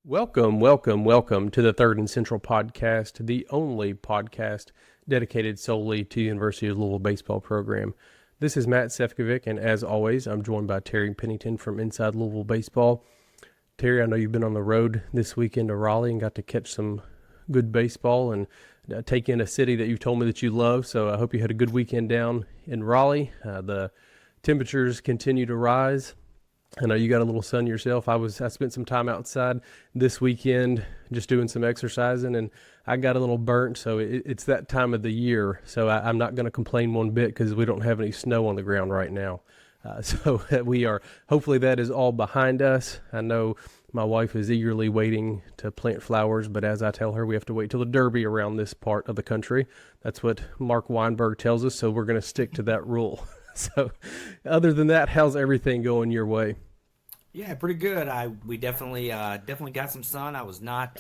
Welcome to the Third and Central podcast, the only podcast dedicated solely to the University of Louisville baseball program. This is Matt Sefcovic, and as always, I'm joined by Terry Pennington from Inside Louisville Baseball. Terry, I know you've been on the road this weekend to Raleigh and got to catch some good baseball and take in a city that you've told me that you love, so I hope you had a good weekend down in Raleigh. The temperatures continue to rise. I know you got a little sun yourself. I spent some time outside this weekend just doing some exercising, and I got a little burnt, so it's that time of the year. So I'm not going to complain one bit because we don't have any snow on the ground right now. So we are, hopefully that is all behind us. I know my wife is eagerly waiting to plant flowers, but as I tell her, we have to wait till the Derby around this part of the country. That's what Mark Weinberg tells us, so we're going to stick to that rule. So other than that, how's everything going your way? Yeah, pretty good. We definitely got some sun. I was not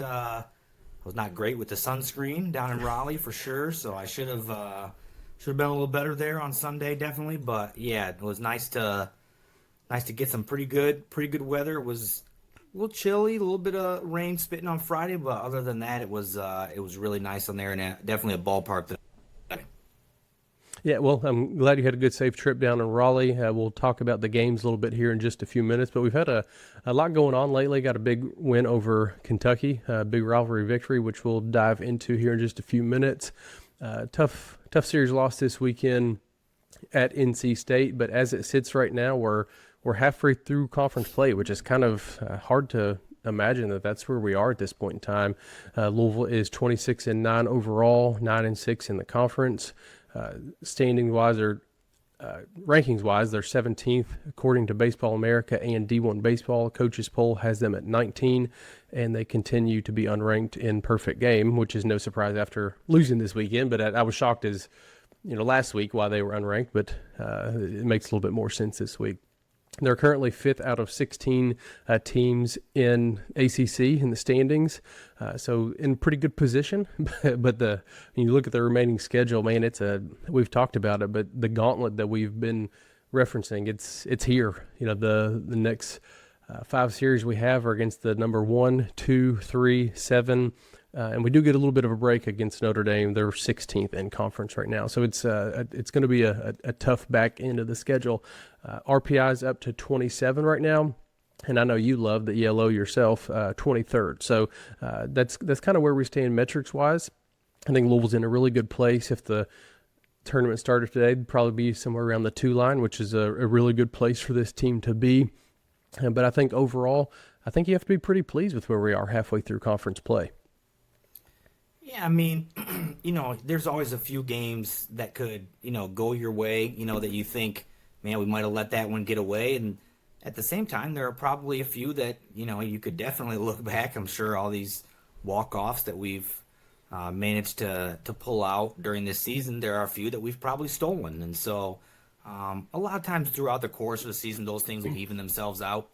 great with the sunscreen down in Raleigh for sure. So I should have been a little better there on Sunday, definitely. But yeah, it was nice to get some pretty good weather. It was a little chilly, a little bit of rain spitting on Friday, but other than that, it was really nice on there, and definitely a ballpark that. Yeah, well, I'm glad you had a good, safe trip down in Raleigh. We'll talk about the games a little bit here in just a few minutes, but we've had a lot going on lately. Got a big win over Kentucky, a big rivalry victory, which we'll dive into here in just a few minutes. Tough series loss this weekend at NC State, but as it sits right now, we're halfway through conference play, which is kind of hard to imagine that that's where we are at this point in time. Louisville is 26-9 overall, 9-6 in the conference. Standing-wise or rankings-wise, they're 17th according to Baseball America and D1 Baseball. Coaches poll has them at 19, and they continue to be unranked in perfect game, which is no surprise after losing this weekend. But I was shocked as last week why they were unranked, but it makes a little bit more sense this week. They're currently 5th out of 16 teams in ACC in the standings, so in pretty good position. But when you look at the remaining schedule, man, we've talked about it, but the gauntlet that we've been referencing, it's here. The next 5 series we have are against the number 1, 2, 3, 7. And we do get a little bit of a break against Notre Dame. They're 16th in conference right now. So it's going to be a tough back end of the schedule. RPI is up to 27 right now. And I know you love the ELO yourself, 23rd. So that's kind of where we stand metrics-wise. I think Louisville's in a really good place. If the tournament started today, it'd probably be somewhere around the 2 line, which is a really good place for this team to be. But I think overall, you have to be pretty pleased with where we are halfway through conference play. Yeah, I mean, there's always a few games that could, go your way, that you think, man, we might have let that one get away. And at the same time, there are probably a few that, you could definitely look back. I'm sure all these walk-offs that we've managed to pull out during this season, there are a few that we've probably stolen. And so a lot of times throughout the course of the season, those things will even themselves out.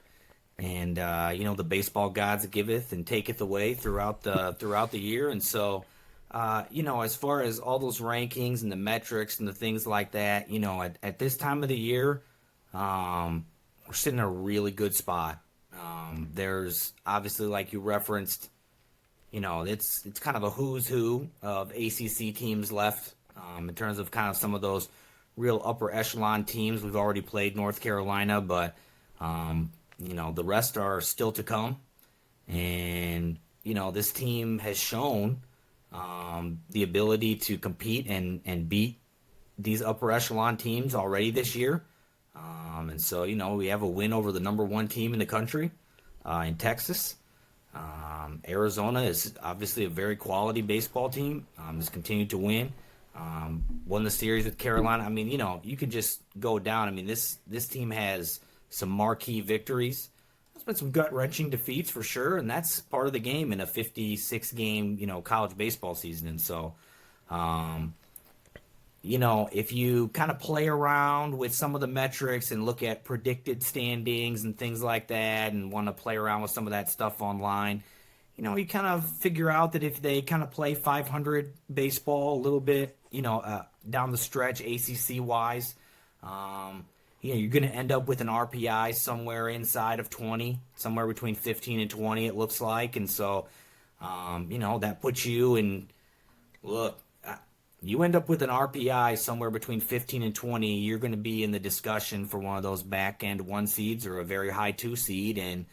And the baseball gods giveth and taketh away throughout the year. And so as far as all those rankings and the metrics and the things like that, at this time of the year, we're sitting in a really good spot. There's obviously, like you referenced, it's kind of a who's who of ACC teams left in terms of kind of some of those real upper echelon teams. We've already played North Carolina, but the rest are still to come. And, this team has shown the ability to compete and beat these upper echelon teams already this year. And so, we have a win over the number 1 team in the country in Texas. Arizona is obviously a very quality baseball team, has continued to win. Won the series with Carolina. I mean, you could just go down. I mean, this team has some marquee victories. There's been some gut-wrenching defeats for sure, and that's part of the game in a 56-game, college baseball season. And so, if you kind of play around with some of the metrics and look at predicted standings and things like that and want to play around with some of that stuff online, you kind of figure out that if they kind of play 500 baseball a little bit, down the stretch ACC-wise, you're going to end up with an RPI somewhere inside of 20, somewhere between 15 and 20, it looks like. And so, that puts you in, look, you end up with an RPI somewhere between 15 and 20, you're going to be in the discussion for one of those back end 1 seeds or a very high 2 seed. And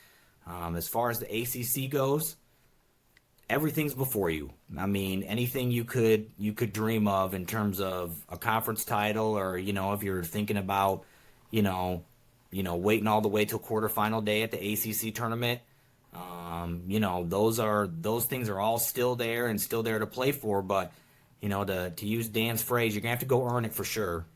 as far as the ACC goes, everything's before you. I mean, anything you could dream of in terms of a conference title, or if you're thinking about, waiting all the way till quarterfinal day at the ACC tournament, those things are all still there and still there to play for. But to use Dan's phrase, you're gonna have to go earn it for sure.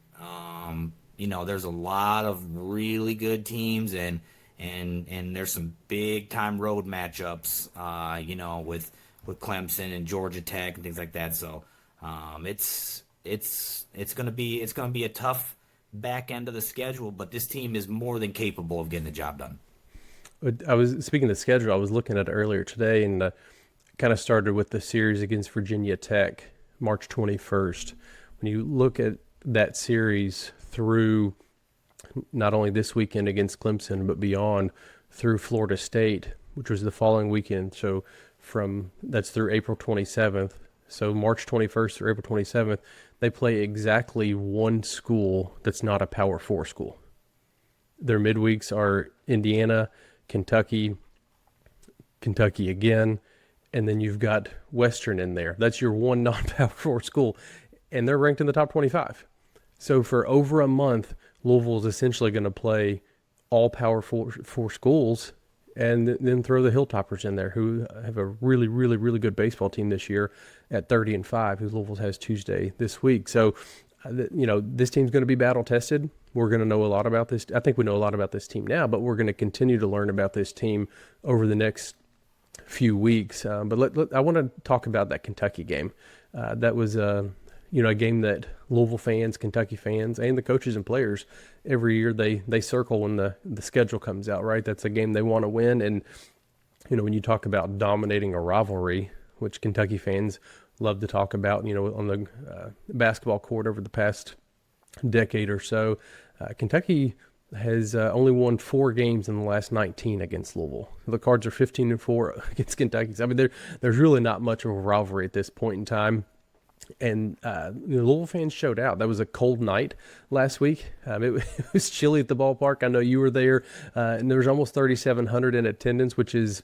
There's a lot of really good teams, and there's some big time road matchups. With Clemson and Georgia Tech and things like that. So it's gonna be a tough back end of the schedule, but this team is more than capable of getting the job done. I was speaking of the schedule. I was looking at it earlier today, and kind of started with the series against Virginia Tech, March 21st. When you look at that series through not only this weekend against Clemson, but beyond through Florida State, which was the following weekend. So that's through April 27th. So March 21st through April 27th, they play exactly one school that's not a Power 4 school. Their midweeks are Indiana, Kentucky again, and then you've got Western in there. That's your one non-Power 4 school, and they're ranked in the top 25. So for over a month, Louisville is essentially going to play all Power 4 schools, and then throw the Hilltoppers in there, who have a really, really, really good baseball team this year at 30-5, who Louisville has Tuesday this week. So, this team's going to be battle tested. We're going to know a lot about this. I think we know a lot about this team now, but we're going to continue to learn about this team over the next few weeks. But I want to talk about that Kentucky game. That was a game that Louisville fans, Kentucky fans, and the coaches and players every year they circle when the schedule comes out, right? That's a game they want to win. And, when you talk about dominating a rivalry, which Kentucky fans love to talk about, on the basketball court over the past decade or so, Kentucky has only won 4 games in the last 19 against Louisville. The Cards are 15-4 against Kentucky. I mean, there's really not much of a rivalry at this point in time. And the Louisville fans showed out. That was a cold night last week. It was chilly at the ballpark. I know you were there, and there was almost 3,700 in attendance, which is,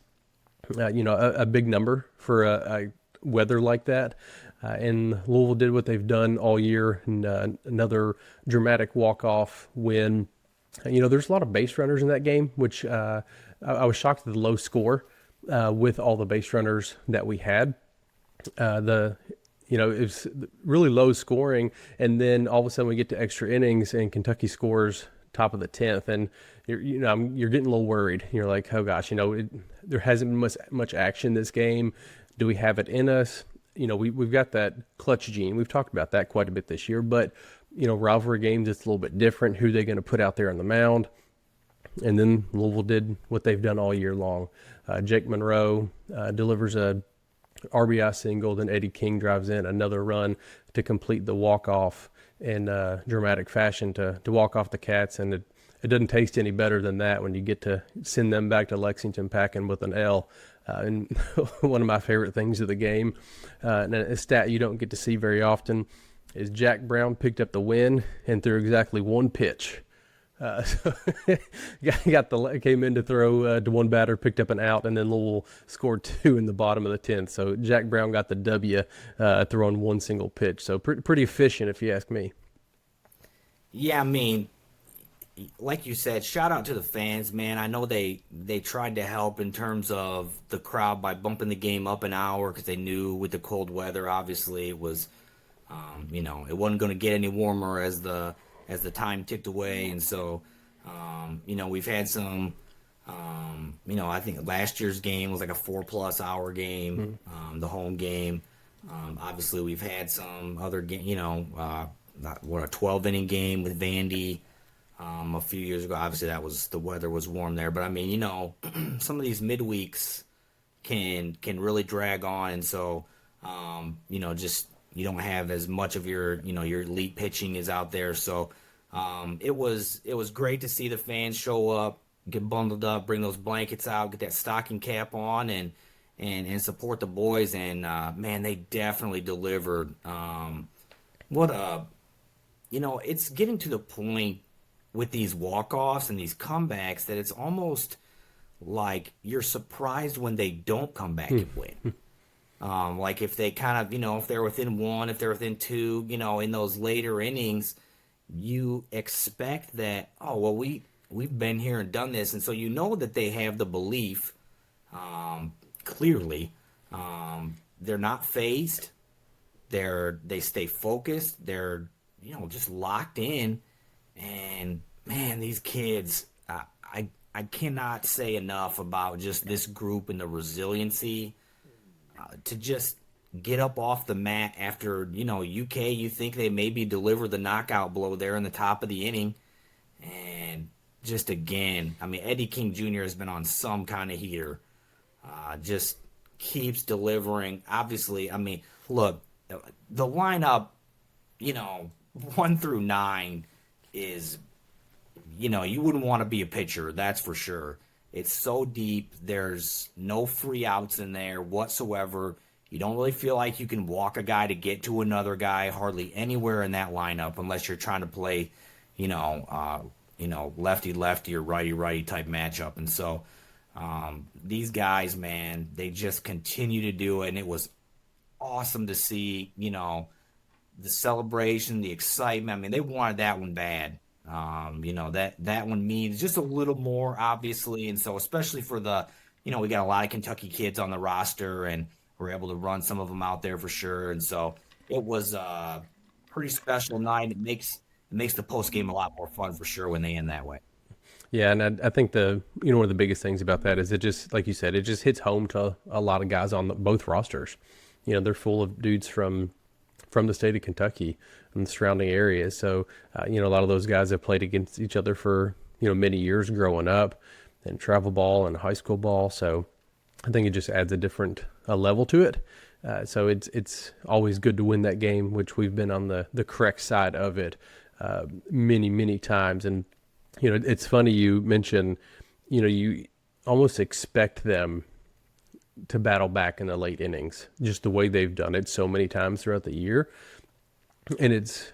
a big number for a weather like that. And Louisville did what they've done all year, and another dramatic walk-off win. There's a lot of base runners in that game, which I was shocked at the low score with all the base runners that we had. It was really low scoring, and then all of a sudden we get to extra innings, and Kentucky scores top of the 10th, and you're getting a little worried. You're like, oh gosh, there hasn't been much action this game. Do we have it in us? We've got that clutch gene. We've talked about that quite a bit this year, but rivalry games, it's a little bit different. Who they going to put out there on the mound? And then Louisville did what they've done all year long. Jake Monroe delivers a RBI single, then Eddie King drives in another run to complete the walk-off in dramatic fashion to walk off the Cats, and it doesn't taste any better than that when you get to send them back to Lexington packing with an L. And one of my favorite things of the game, and a stat you don't get to see very often, is Jack Brown picked up the win and threw exactly one pitch. So came in to throw to one batter, picked up an out, and then Louisville scored 2 in the bottom of the 10th. So Jack Brown got the W throwing one single pitch. So pretty efficient, if you ask me. Yeah, I mean, like you said, shout out to the fans, man. I know they tried to help in terms of the crowd by bumping the game up an hour because they knew with the cold weather, obviously, it was, it wasn't going to get any warmer as the time ticked away. And so, we've had some, I think last year's game was like a 4+ hour game, the home game. Obviously we've had some other game, a 12-inning game with Vandy, a few years ago. Obviously the weather was warm there, but I mean, some of these midweeks can really drag on. And so, just, you don't have as much of your elite pitching is out there. So, It was great to see the fans show up, get bundled up, bring those blankets out, get that stocking cap on, and support the boys. And man, they definitely delivered. What a it's getting to the point with these walk-offs and these comebacks that it's almost like you're surprised when they don't come back and win. Like if they kind of, if they're within one, if they're within two, in those later innings, you expect that, oh, well, we've been here and done this. And so that they have the belief, clearly. They're not phased. They stay focused. They're, just locked in. And man, these kids, I cannot say enough about just this group and the resiliency to just get up off the mat after, UK, you think they maybe deliver the knockout blow there in the top of the inning. And just again, Eddie King Jr. has been on some kind of heater. Just keeps delivering. Obviously, look, the lineup, 1 through 9 is, you wouldn't want to be a pitcher, that's for sure. It's so deep. There's no free outs in there whatsoever. You don't really feel like you can walk a guy to get to another guy hardly anywhere in that lineup unless you're trying to play, lefty-lefty or righty-righty type matchup. And so these guys, man, they just continue to do it. And it was awesome to see, the celebration, the excitement. They wanted that one bad. That one means just a little more, obviously. And so especially for the, we got a lot of Kentucky kids on the roster, and we're able to run some of them out there for sure. And so it was a pretty special night. It makes the post game a lot more fun for sure when they end that way. Yeah, and I think one of the biggest things about that is it just, like you said, it just hits home to a lot of guys on both rosters. They're full of dudes from the state of Kentucky and the surrounding areas. So, a lot of those guys have played against each other for, many years growing up, and travel ball and high school ball. So I think it just adds a different level to it. So it's always good to win that game, which we've been on the correct side of it many, many times. And, it's funny you mentioned, you almost expect them to battle back in the late innings, just the way they've done it so many times throughout the year. And it's,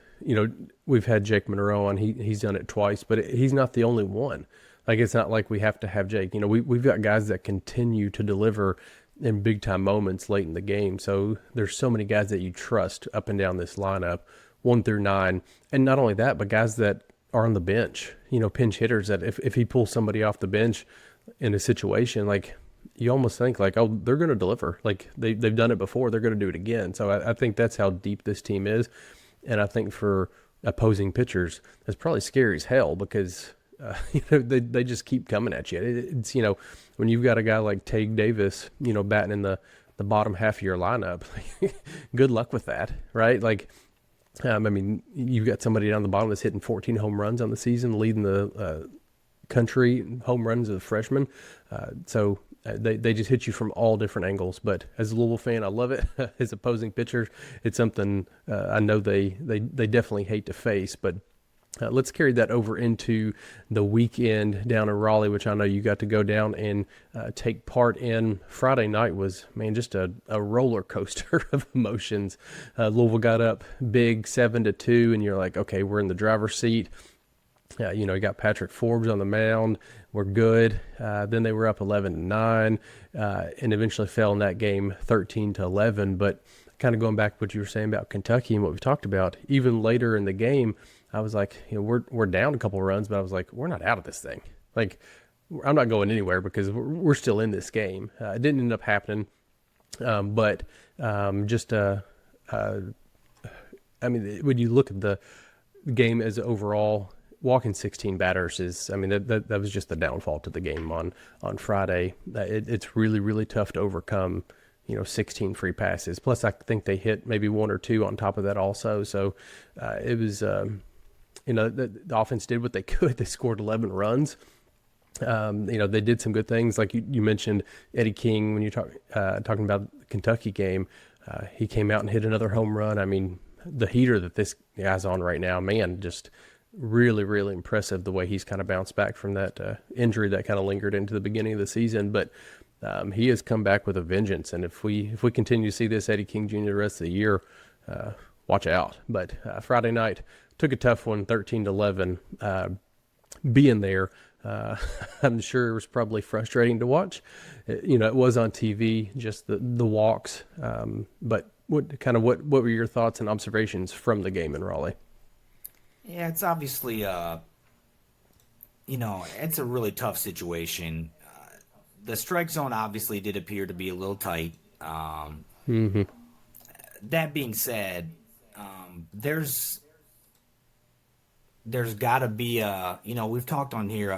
we've had Jake Monroe on, he's done it twice, but he's not the only one. Like, it's not like we have to have Jake. We've got guys that continue to deliver in big time moments late in the game. So there's so many guys that you trust up and down this lineup, 1 through 9. And not only that, but guys that are on the bench, pinch hitters that if he pulls somebody off the bench in a situation, like, you almost think like, oh, they're going to deliver. Like they've done it before. They're going to do it again. So I think that's how deep this team is. And I think for opposing pitchers, that's probably scary as hell because, they just keep coming at you. It's, when you've got a guy like Tague Davis, batting in the bottom half of your lineup, good luck with that. Right. Like, you've got somebody down the bottom that's hitting 14 home runs on the season, leading the country home runs as a freshman. So they just hit you from all different angles. But as a Louisville fan, I love it. As opposing pitchers, it's something I know they definitely hate to face. But let's carry that over into the weekend down in Raleigh, which I know you got to go down and take part in. Friday night was, man, just a roller coaster of emotions. Louisville got up big 7-2, and you're like, okay, we're in the driver's seat. You got Patrick Forbes on the mound. We're good. Then they were up 11-9, and eventually fell in that game 13-11. But kind of going back to what you were saying about Kentucky and what we talked about, even later in the game, I was like, we're down a couple runs, but I was like, we're not out of this thing. Like, I'm not going anywhere because we're still in this game. It didn't end up happening, but when you look at the game as overall, walking 16 batters is, that was just the downfall to the game on Friday. It's really, really tough to overcome, 16 free passes. Plus, I think they hit maybe 1 or 2 on top of that also. So it was, the offense did what they could. They scored 11 runs. They did some good things. Like you mentioned Eddie King, when you're talking about the Kentucky game, he came out and hit another home run. The heater that this guy's on right now, man, just really, really impressive the way he's kind of bounced back from that injury that kind of lingered into the beginning of the season. But he has come back with a vengeance, and if we continue to see this Eddie King Jr. the rest of the year, watch out. But Friday night took a tough one, 13-11. Being there, I'm sure it was probably frustrating to watch. It was on TV, just the walks. But what were your thoughts and observations from the game in Raleigh? Yeah, it's obviously it's a really tough situation. The strike zone obviously did appear to be a little tight. That being said, there's got to be we've talked on here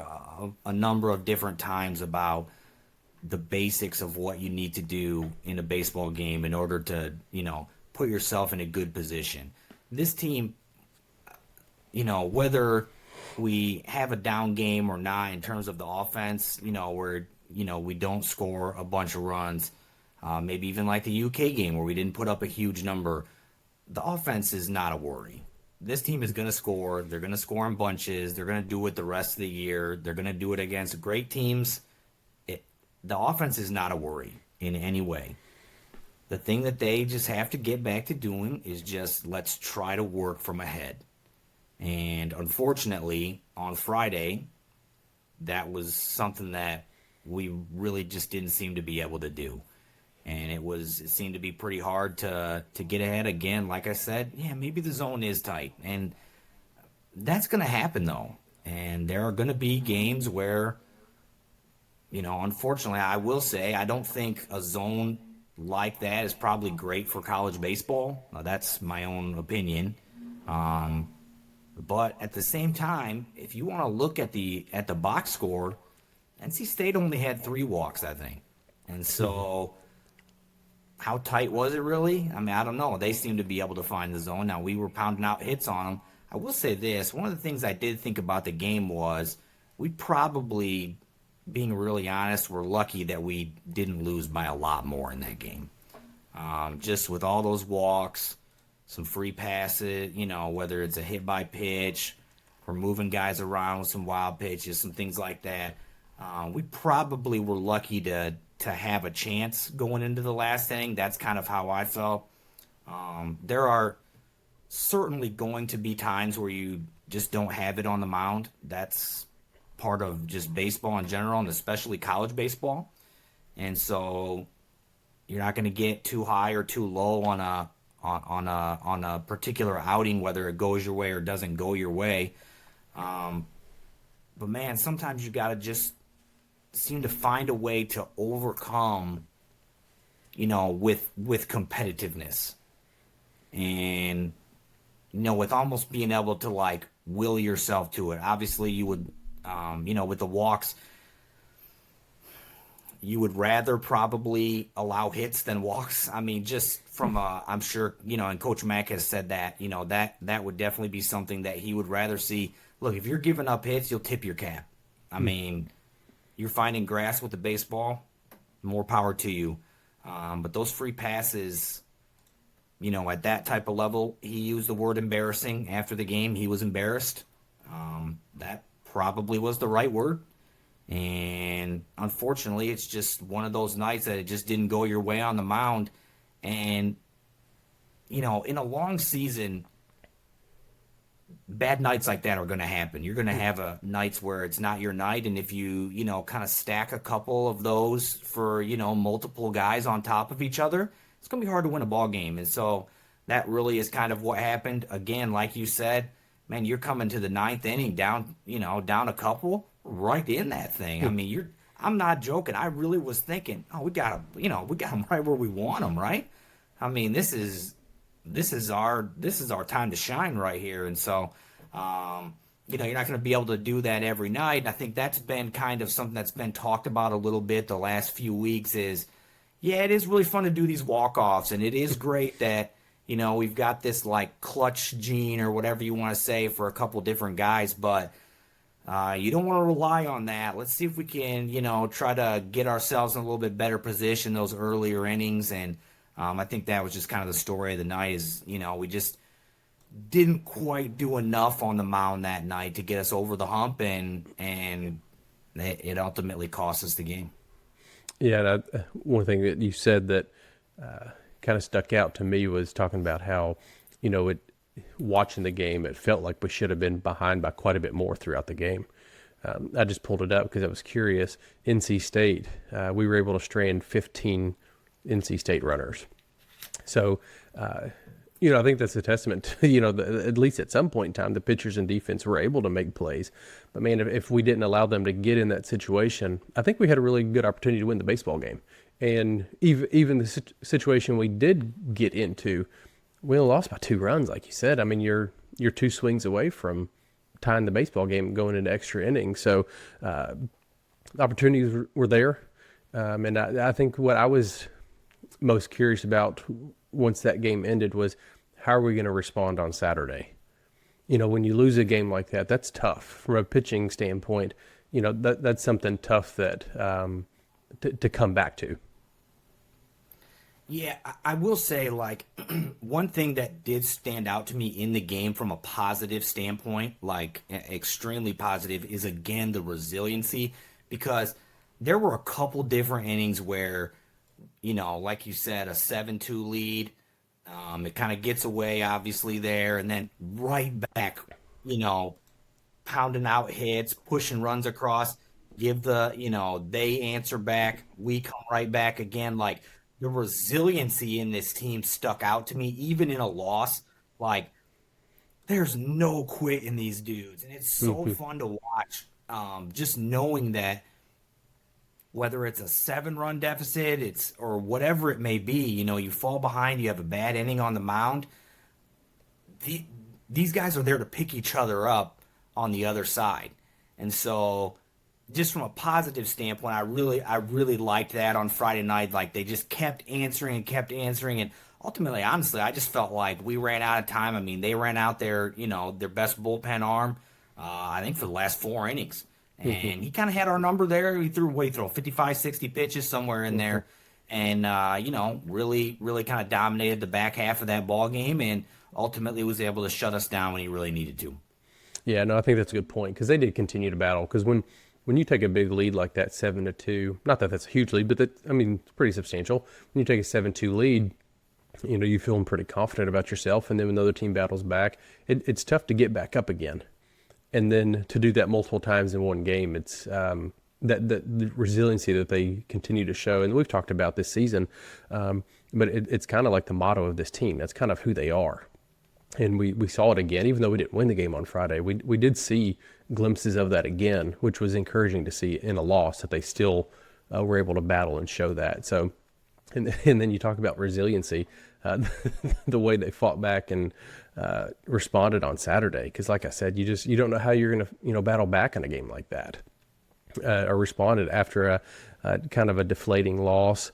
a number of different times about the basics of what you need to do in a baseball game in order to, put yourself in a good position. This team, whether we have a down game or not in terms of the offense, where, we don't score a bunch of runs, maybe even like the UK game where we didn't put up a huge number, the offense is not a worry. This team is going to score. They're going to score in bunches. They're going to do it the rest of the year. They're going to do it against great teams. The offense is not a worry in any way. The thing that they just have to get back to doing is just let's try to work from ahead. And unfortunately, on Friday, that was something that we really just didn't seem to be able to do. And it seemed to be pretty hard to get ahead again. Like I said, yeah, maybe the zone is tight. And that's going to happen, though. And there are going to be games where, unfortunately, I will say I don't think a zone like that is probably great for college baseball. Now, that's my own opinion. But at the same time, if you want to look at the box score, NC State only had 3 walks, I think. And so how tight was it really? I mean, I don't know. They seem to be able to find the zone. Now, we were pounding out hits on them. I will say this. One of the things I did think about the game was we probably, being really honest, were lucky that we didn't lose by a lot more in that game. Just with all those walks, some free passes, whether it's a hit by pitch, or moving guys around with some wild pitches, some things like that. We probably were lucky to have a chance going into the last inning. That's kind of how I felt. There are certainly going to be times where you just don't have it on the mound. That's part of just baseball in general, and especially college baseball. And so you're not going to get too high or too low on a particular outing, whether it goes your way or doesn't go your way. But man, sometimes you got to just seem to find a way to overcome, with competitiveness, and with almost being able to like will yourself to it. Obviously, you would, with the walks, you would rather probably allow hits than walks. I mean, just from I'm sure, and Coach Mack has said that, that would definitely be something that he would rather see. Look, if you're giving up hits, you'll tip your cap. I mean, you're finding grass with the baseball, more power to you. But those free passes, at that type of level, he used the word embarrassing after the game. He was embarrassed. That probably was the right word. And unfortunately, it's just one of those nights that it just didn't go your way on the mound. And, in a long season, bad nights like that are going to happen. You're going to have nights where it's not your night, and if you, kind of stack a couple of those for, multiple guys on top of each other, it's going to be hard to win a ball game. And so that really is kind of what happened. Again, like you said, man, you're coming to the 9th inning down a couple right in that thing. I mean, I'm not joking. I really was thinking, oh, we got them right where we want them, right? I mean, this is our time to shine right here. And so, you're not going to be able to do that every night. And I think that's been kind of something that's been talked about a little bit the last few weeks is, yeah, it is really fun to do these walk-offs. And it is great that, we've got this like clutch gene or whatever you want to say for a couple different guys, but you don't want to rely on that. Let's see if we can, try to get ourselves in a little bit better position those earlier innings. And I think that was just kind of the story of the night is, didn't quite do enough on the mound that night to get us over the hump, and it ultimately cost us the game. Yeah, one thing that you said that kind of stuck out to me was talking about how, watching the game, it felt like we should have been behind by quite a bit more throughout the game. I just pulled it up because I was curious. NC State, we were able to strand 15 NC State runners. So, I think that's a testament to, at least at some point in time, the pitchers and defense were able to make plays. But, man, if we didn't allow them to get in that situation, I think we had a really good opportunity to win the baseball game. And even the situation we did get into, we only lost by 2 runs, like you said. I mean, you're 2 swings away from tying the baseball game going into extra innings. So opportunities were there. And I think what I was most curious about once that game ended was, how are we going to respond on Saturday? When you lose a game like that, that's tough from a pitching standpoint. That's something tough that to come back to. Yeah, I will say, like, one thing that did stand out to me in the game from a positive standpoint, like extremely positive, is again the resiliency, because there were a couple different innings where, like you said, a 7-2 lead, it kind of gets away obviously there, and then right back, pounding out hits, pushing runs across, give they answer back, we come right back again, like. The resiliency in this team stuck out to me, even in a loss. Like, there's no quit in these dudes, and it's so fun to watch. Just knowing that whether it's a 7-run deficit, or whatever it may be, you fall behind, you have a bad inning on the mound. These guys are there to pick each other up on the other side, and so. Just from a positive standpoint, I really liked that on Friday night. Like, they just kept answering, and ultimately, honestly, I just felt like we ran out of time. I mean, they ran out their best bullpen arm, I think, for the last 4 innings, and he kind of had our number there. He threw 55, 60 pitches somewhere in there, and really kind of dominated the back half of that ball game, and ultimately was able to shut us down when he really needed to. Yeah, no, I think that's a good point, because they did continue to battle. Because when you take a big lead like that, 7-2, not that that's a huge lead, but it's pretty substantial. When you take a 7-2 lead, you feeling pretty confident about yourself. And then when the other team battles back, it's tough to get back up again. And then to do that multiple times in one game, it's that the resiliency that they continue to show. And we've talked about this season, but it's kind of like the motto of this team. That's kind of who they are. And we saw it again, even though we didn't win the game on Friday. We did see glimpses of that again, which was encouraging to see in a loss, that they still were able to battle and show that. So, and then you talk about resiliency, the way they fought back and responded on Saturday. Because, like I said, you don't know how you're going to battle back in a game like that, or responded after a kind of a deflating loss.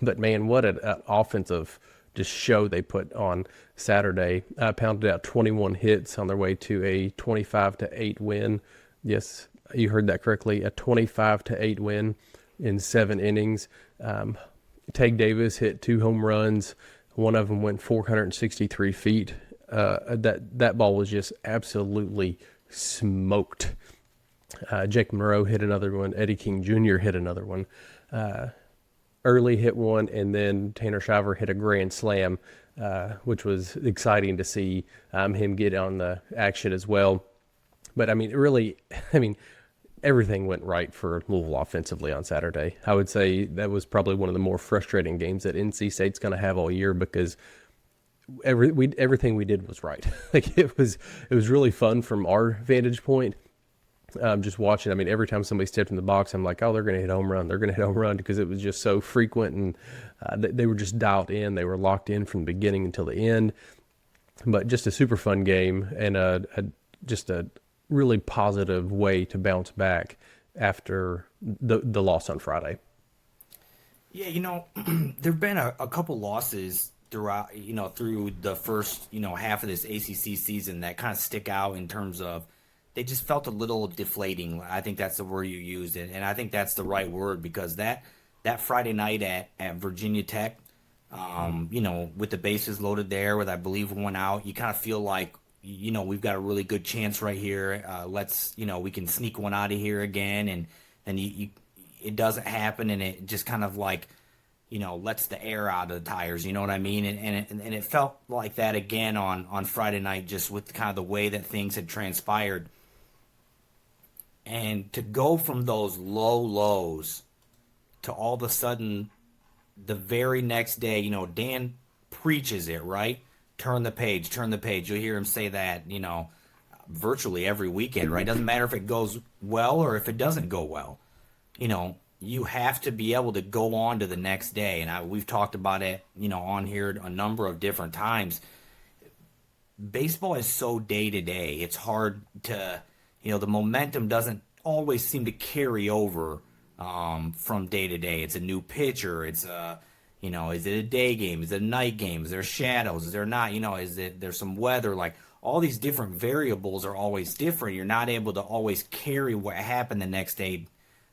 But man, what an offensive just show they put on Saturday. Pounded out 21 hits on their way to a 25-8 win. Yes, you heard that correctly. A 25-8 win in 7 innings. Tague Davis hit 2 home runs. One of them went 463 feet. That ball was just absolutely smoked. Jake Monroe hit another one. Eddie King Jr. hit another one. Early hit one, and then Tanner Shiver hit a grand slam, which was exciting to see him get on the action as well. But, everything went right for Louisville offensively on Saturday. I would say that was probably one of the more frustrating games that NC State's going to have all year, because everything we did was right. Like, it was really fun from our vantage point. Just watching, every time somebody stepped in the box, I'm like, oh, they're going to hit home run. They're going to hit home run, because it was just so frequent, and they were just dialed in. They were locked in from the beginning until the end. But just a super fun game, and just a really positive way to bounce back after the loss on Friday. Yeah, there've been a couple losses throughout, through the first, half of this ACC season that kind of stick out in terms of they just felt a little deflating. I think that's the word you used, and I think that's the right word, because that Friday night at Virginia Tech, With the bases loaded there, with I believe one out, you kind of feel like, we've got a really good chance right here. We can sneak one out of here again, and then it doesn't happen, and it just kind of like, lets the air out of the tires. You know what I mean? And it felt like that again on Friday night, just with kind of the way that things had transpired. And to go from those low lows to all of a sudden the very next day, Dan preaches it, right? Turn the page, turn the page. You'll hear him say that, virtually every weekend, right? Doesn't matter if it goes well or if it doesn't go well. You have to be able to go on to the next day. And we've talked about it, on here a number of different times. Baseball is so day to day. It's hard to, the momentum doesn't always seem to carry over from day to day. It's a new pitcher. It's is it a day game? Is it a night game? Is there shadows? Is there not? There's some weather? Like, all these different variables are always different. You're not able to always carry what happened the next day,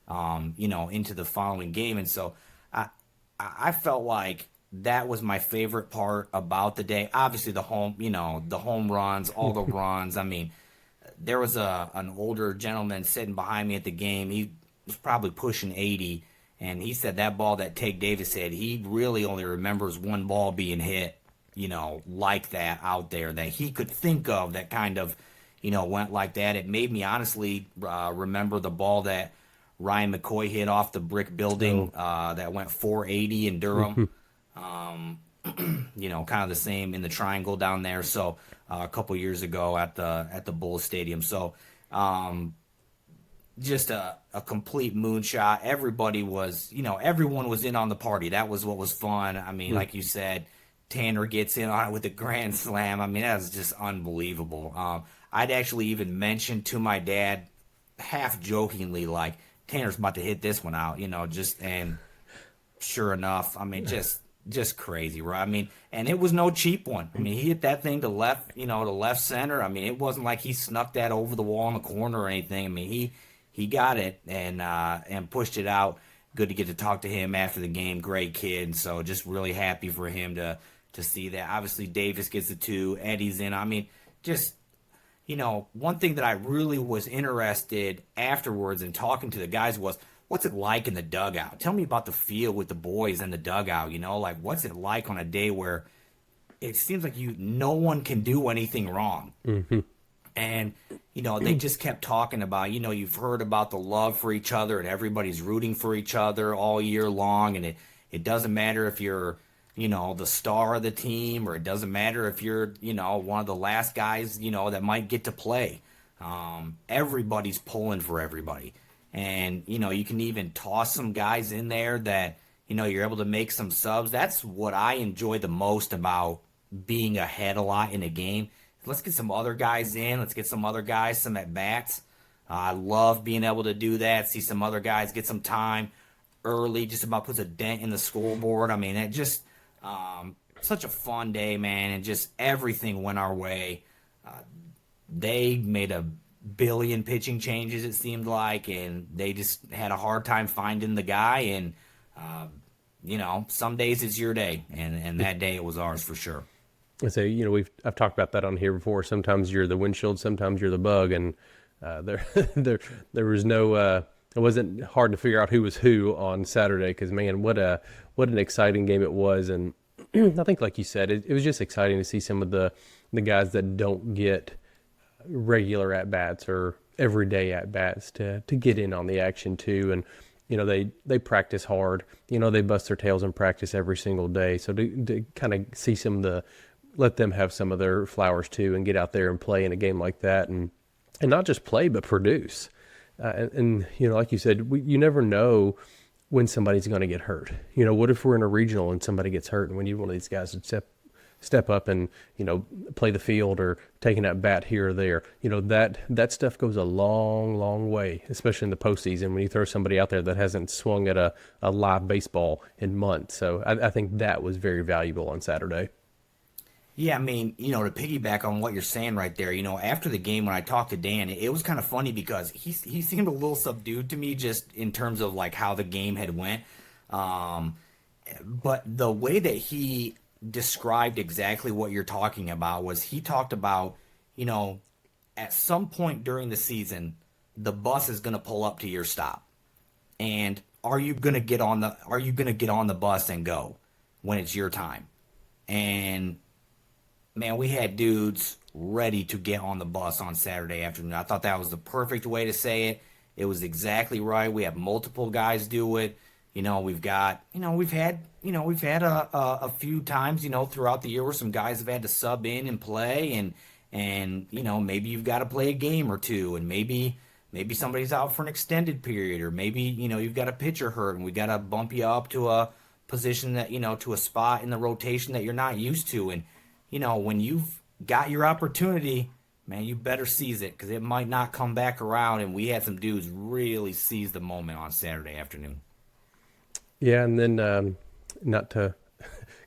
into the following game. And so I felt like that was my favorite part about the day. Obviously the home runs, all the runs. I mean, there was an older gentleman sitting behind me at the game. He was probably pushing 80, and he said that ball that Tague Davis hit, he really only remembers one ball being hit, like that out there that he could think of that kind of, went like that. It made me honestly remember the ball that Ryan McCoy hit off the brick building that went 480 in Durham. Kind of the same in the triangle down there. So a couple years ago at the Bulls Stadium. So just a complete moonshot. Everybody was, everyone was in on the party. That was what was fun. I mean, like you said, Tanner gets in on it with a grand slam. I mean, that was just unbelievable. I'd actually even mentioned to my dad, half jokingly, like, Tanner's about to hit this one out, and sure enough, I mean, just crazy, right? I mean, and it was no cheap one. I mean, he hit that thing to left, to left center. I mean, it wasn't like he snuck that over the wall in the corner or anything. I mean, he got it and pushed it out. Good to get to talk to him after the game. Great kid. So just really happy for him to see that. Obviously, Davis gets the 2. Eddie's in. I mean, just, one thing that I really was interested afterwards in talking to the guys was, what's it like in the dugout? Tell me about the feel with the boys in the dugout, like, what's it like on a day where it seems like no one can do anything wrong? Mm-hmm. And, they just kept talking about, you've heard about the love for each other and everybody's rooting for each other all year long. And it doesn't matter if you're, the star of the team, or it doesn't matter if you're, one of the last guys, that might get to play. Everybody's pulling for everybody. And, you can even toss some guys in there that, you're able to make some subs. That's what I enjoy the most about being ahead a lot in a game. Let's get some other guys in. Let's get some other guys some at-bats. I love being able to do that, see some other guys get some time early, just about puts a dent in the scoreboard. I mean, it just such a fun day, man, and just everything went our way. They made a billion pitching changes, it seemed like, and they just had a hard time finding the guy. And some days it's your day, and that day it was ours for sure. I say, I've talked about that on here before. Sometimes you're the windshield, sometimes you're the bug, and there was no. It wasn't hard to figure out who was who on Saturday, because, man, what an exciting game it was. And I think, like you said, it was just exciting to see some of the guys that don't get regular at-bats or everyday at-bats to get in on the action too. And, they practice hard. They bust their tails in practice every single day. So to kind of see let them have some of their flowers too and get out there and play in a game like that, and not just play, but produce. And like you said, you never know when somebody's going to get hurt. What if we're in a regional and somebody gets hurt, and we need one of these guys to step up and, play the field or taking that bat here or there. That stuff goes a long, long way, especially in the postseason when you throw somebody out there that hasn't swung at a live baseball in months. So I think that was very valuable on Saturday. Yeah, I mean, to piggyback on what you're saying right there, after the game when I talked to Dan, it was kind of funny because he seemed a little subdued to me just in terms of like how the game had went. But the way that he described exactly what you're talking about was he talked about, you know, at some point during the season, the bus is going to pull up to your stop. And are you going to get on the bus and go when it's your time? And man, we had dudes ready to get on the bus on Saturday afternoon. I thought that was the perfect way to say it. It was exactly right. We have multiple guys do it. You know, we've had a few times, you know, throughout the year where some guys have had to sub in and play, and you know, maybe you've got to play a game or two, and maybe somebody's out for an extended period, or maybe, you know, you've got a pitcher hurt and we got to bump you up to a position that, you know, to a spot in the rotation that you're not used to. And you know, when you've got your opportunity, man, you better seize it, because it might not come back around. And we had some dudes really seize the moment on Saturday afternoon. Yeah, and then not to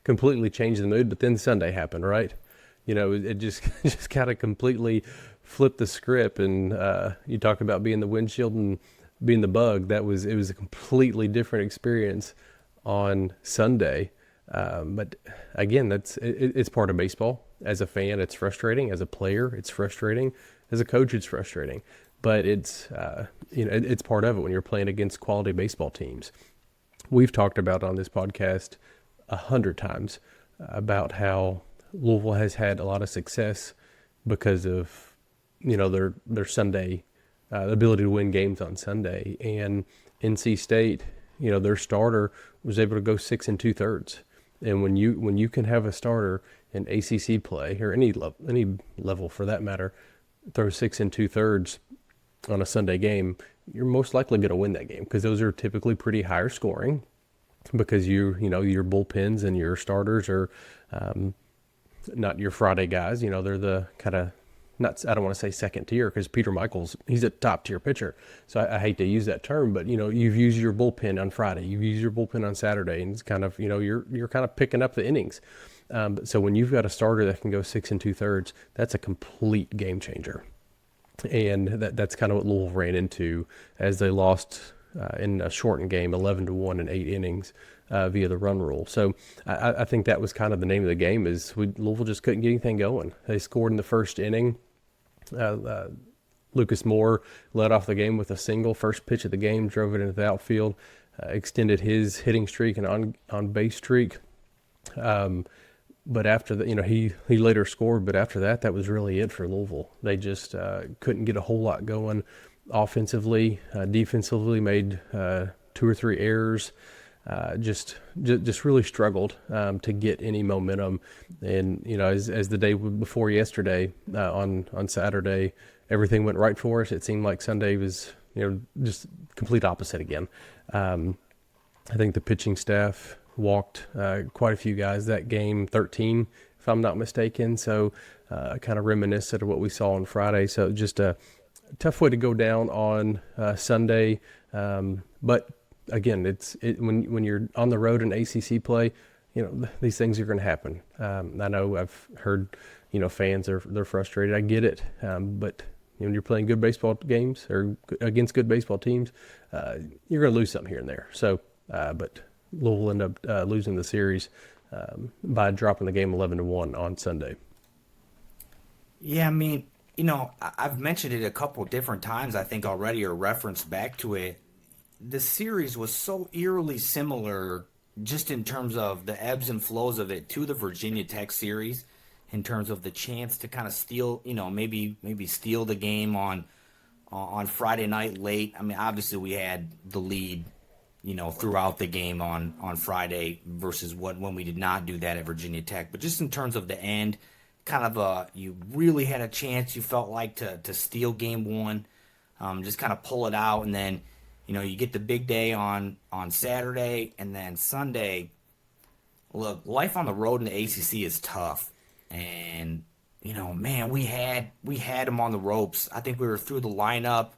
completely change the mood, but then Sunday happened, right? You know, it just just kind of completely flipped the script. And you talk about being the windshield and being the bug. It was a completely different experience on Sunday. But again, it's part of baseball. As a fan, it's frustrating. As a player, it's frustrating. As a coach, it's frustrating. But it's it's part of it when you're playing against quality baseball teams. We've talked about on this podcast 100 times about how Louisville has had a lot of success because of, you know, their Sunday ability to win games on Sunday. And NC State, you know, their starter was able to go 6 2/3. And when you can have a starter in ACC play, or any level for that matter, throw 6 2/3 on a Sunday game, you're most likely going to win that game, because those are typically pretty higher scoring, because you know your bullpens and your starters are not your Friday guys. You know, they're the kind of, not, I don't want to say second tier, because Peter Michaels, he's a top tier pitcher. So I hate to use that term, but you know, you've used your bullpen on Friday, you've used your bullpen on Saturday, and it's kind of, you know, you're kind of picking up the innings. So when you've got a starter that can go 6 2/3, that's a complete game changer. And that's kind of what Louisville ran into as they lost in a shortened game, 11-1 in 8 innings via the run rule. So I think that was kind of the name of the game, is Louisville just couldn't get anything going. They scored in the first inning. Lucas Moore led off the game with a single, first pitch of the game, drove it into the outfield, extended his hitting streak and on base streak. But after that, you know, he later scored, but after that, that was really it for Louisville. They just couldn't get a whole lot going offensively. Defensively, made 2 or 3 errors. Just really struggled to get any momentum. And you know, as the day before yesterday, on Saturday, everything went right for us. It seemed like Sunday was, you know, just complete opposite again. I think the pitching staff walked quite a few guys that game, 13 if I'm not mistaken. So kind of reminiscent of what we saw on Friday. So just a tough way to go down on Sunday. But again, when you're on the road in ACC play, you know, these things are going to happen. I know I've heard, you know, fans they're frustrated. I get it. But when you're playing good baseball games or against good baseball teams, you're going to lose something here and there. So, but Louisville ended up losing the series by dropping the game 11-1 on Sunday. Yeah, I mean, you know, I've mentioned it a couple different times, I think already, or referenced back to it. The series was so eerily similar, just in terms of the ebbs and flows of it, to the Virginia Tech series, in terms of the chance to kind of steal, you know, maybe steal the game on Friday night late. I mean, obviously we had the lead, you know, throughout the game on Friday, versus when we did not do that at Virginia Tech. But just in terms of the end, kind of you really had a chance, you felt like, to steal game one, just kind of pull it out. And then, you know, you get the big day on Saturday, and then Sunday. Look, life on the road in the ACC is tough. And, you know, man, we had them on the ropes. I think we were through the lineup,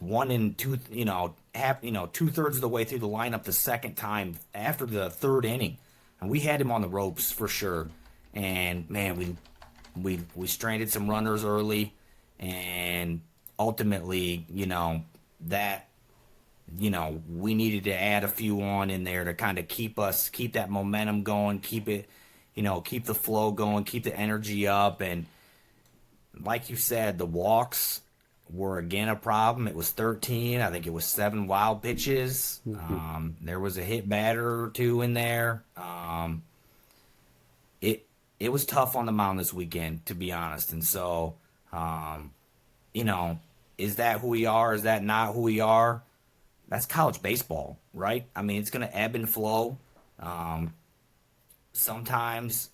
1 and 2, you know, 2/3 of the way through the lineup the second time after the third inning, and we had him on the ropes for sure. And man, we stranded some runners early, and ultimately, you know, that we needed to add a few on in there to kind of keep that momentum going, keep it, keep the flow going, keep the energy up. And like you said, the walks were again a problem. It was 13. I think it was 7 wild pitches. There was a hit batter or two in there. It was tough on the mound this weekend, to be honest. And so, is that who we are? Is that not who we are? That's college baseball, right? I mean, it's going to ebb and flow. Sometimes,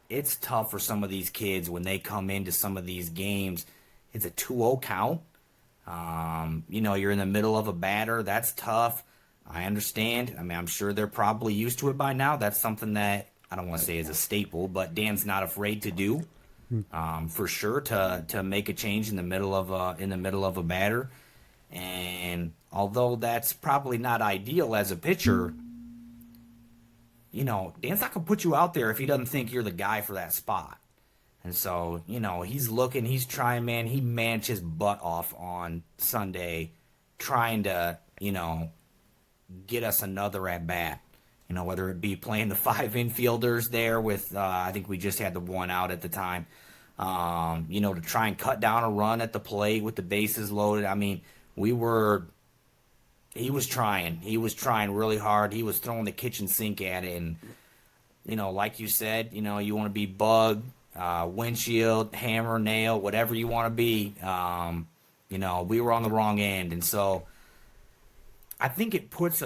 it's tough for some of these kids when they come into some of these games. It's a 2-0 count. You're in the middle of a batter. That's tough. I understand. I mean, I'm sure they're probably used to it by now. That's something that I don't want to say is a staple, but Dan's not afraid to do, for sure, to make a change in the middle of a batter. And although that's probably not ideal as a pitcher, Dan's not gonna put you out there if he doesn't think you're the guy for that spot. And so, he's looking, he's trying, man. He managed his butt off on Sunday trying to, get us another at bat. Whether it be playing the 5 infielders there with, I think we just had the 1 out at the time, to try and cut down a run at the plate with the bases loaded. I mean, he was trying really hard. He was throwing the kitchen sink at it. And, like you said, you want to be bug, windshield, hammer, nail, whatever you want to be. We were on the wrong end. And so I think it puts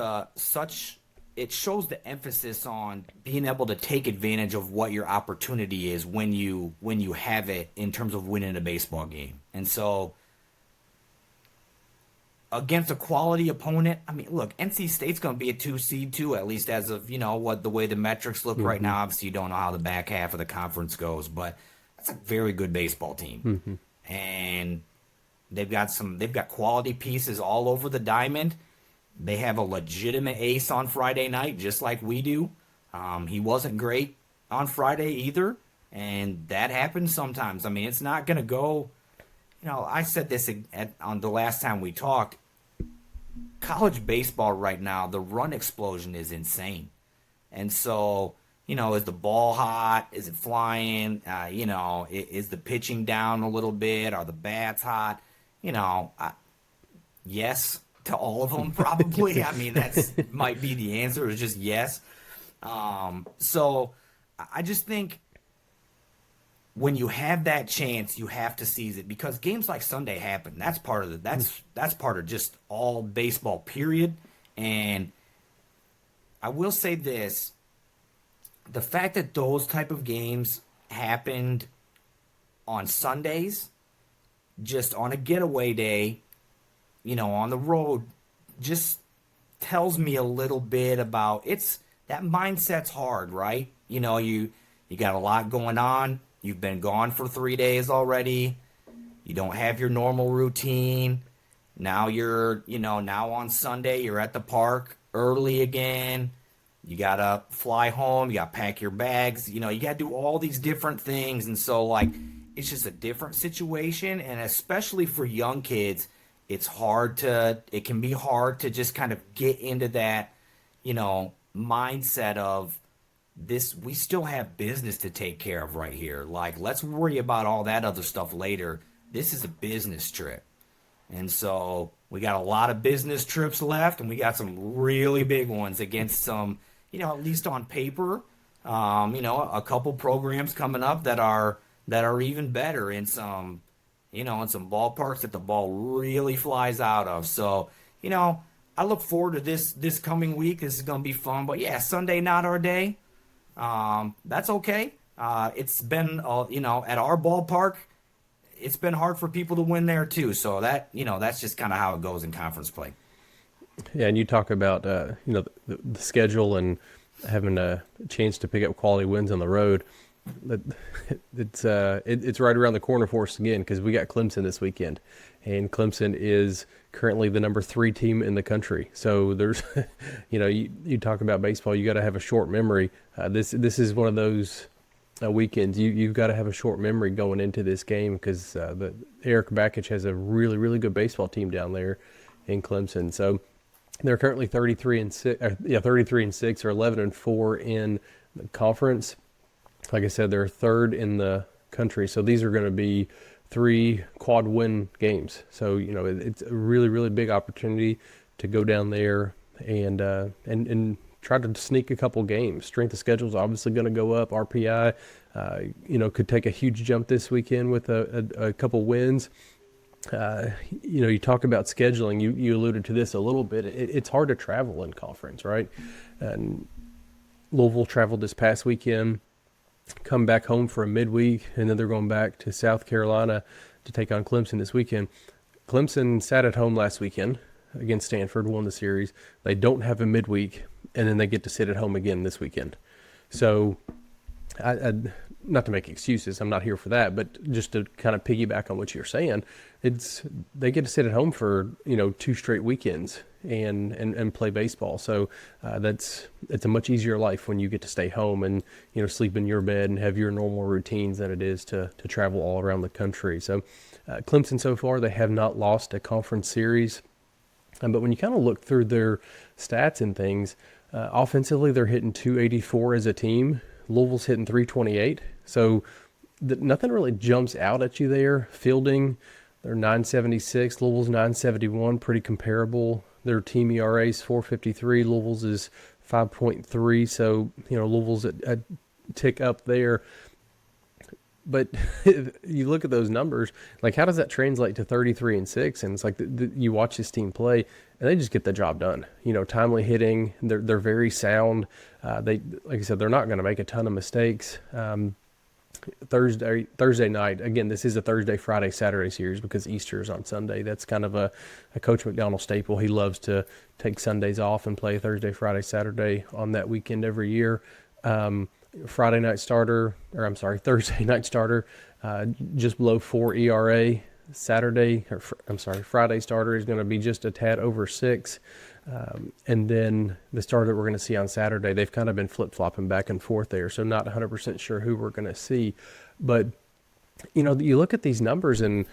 it shows the emphasis on being able to take advantage of what your opportunity is when you have it in terms of winning a baseball game. And so against a quality opponent, I mean, look, NC State's going to be a 2 seed too, at least as of, the way the metrics look right now. Obviously, you don't know how the back half of the conference goes, but that's a very good baseball team. And they've got quality pieces all over the diamond. They have a legitimate ace on Friday night, just like we do. He wasn't great on Friday either, and that happens sometimes. I mean, it's not going to go. I said this on the last time we talked. College baseball right now, the run explosion is insane. And so, is the ball hot? Is it flying? Is the pitching down a little bit? Are the bats hot? Yes to all of them, probably. I mean, that's might be the answer, is just yes. So I just think when you have that chance, you have to seize it, because games like Sunday happen. That's part of that's part of just all baseball, period. And I will say this: the fact that those type of games happened on Sundays, just on a getaway day, on the road, just tells me a little bit about that mindset's hard, right? You got a lot going on. You've been gone for 3 days already. You don't have your normal routine. Now now on Sunday, you're at the park early again. You got to fly home. You got to pack your bags. You got to do all these different things. And so, it's just a different situation. And especially for young kids, it can be hard to just kind of get into that, mindset of, we still have business to take care of right here. Let's worry about all that other stuff later. This is a business trip. And so we got a lot of business trips left, and we got some really big ones against some, at least on paper, a couple programs coming up that are even better in some, in some ballparks that the ball really flies out of. So, I look forward to this coming week. This is going to be fun. But yeah, Sunday not our day. That's okay. It's been, at our ballpark, it's been hard for people to win there too. So that's just kind of how it goes in conference play. Yeah, and you talk about, the schedule and having a chance to pick up quality wins on the road. It's right around the corner for us again, because we got Clemson this weekend, and Clemson is currently the number 3 team in the country. So there's, you talk about baseball, you got to have a short memory. This is one of those weekends you've got to have a short memory going into this game, because Eric Bakich has a really, really good baseball team down there, in Clemson. So they're currently 33-6, 33-6, or 11-4 in the conference. Like I said, they're third in the country. So these are going to be 3 quad win games. So, it's a really, really big opportunity to go down there and try to sneak a couple games. Strength of schedule is obviously going to go up. RPI, could take a huge jump this weekend with a couple wins. You talk about scheduling. You alluded to this a little bit. It's hard to travel in conference, right? And Louisville traveled this past weekend, come back home for a midweek, and then they're going back to South Carolina to take on Clemson this weekend. Clemson sat at home last weekend against Stanford, won the series. They don't have a midweek, and then they get to sit at home again this weekend. So, I not to make excuses, I'm not here for that, but just to kind of piggyback on what you're saying, they get to sit at home for 2 straight weekends and play baseball. So it's a much easier life when you get to stay home and sleep in your bed and have your normal routines than it is to travel all around the country. So Clemson so far, they have not lost a conference series. But when you kind of look through their stats and things, offensively they're hitting 284 as a team. Louisville's hitting 328. So nothing really jumps out at you there. Fielding, they're 976. Louisville's 971, pretty comparable. Their team ERA is 4.53. Louisville's is 5.3. So, Louisville's a tick up there. But you look at those numbers, like how does that translate to 33-6? And it's like you watch this team play, and they just get the job done. Timely hitting. They're very sound. Like I said, they're not going to make a ton of mistakes. Thursday night, again, this is a Thursday, Friday, Saturday series because Easter is on Sunday. That's kind of a Coach McDonald staple. He loves to take Sundays off and play Thursday, Friday, Saturday on that weekend every year. Thursday night starter, just below 4 ERA. Friday starter is going to be just a tad over 6. And then the starter that we're going to see on Saturday, they've kind of been flip-flopping back and forth there, so not 100% sure who we're going to see. But, you look at these numbers and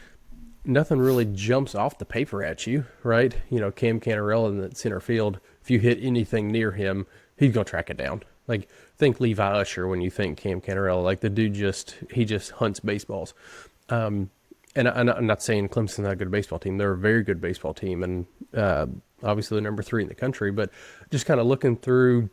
nothing really jumps off the paper at you, right? Cam Canarella in the center field, if you hit anything near him, he's going to track it down. Like, think Levi Usher when you think Cam Canarella. Like, the dude just hunts baseballs. And I'm not saying Clemson's not a good baseball team. They're a very good baseball team, and obviously they're number 3 in the country. But just kind of looking through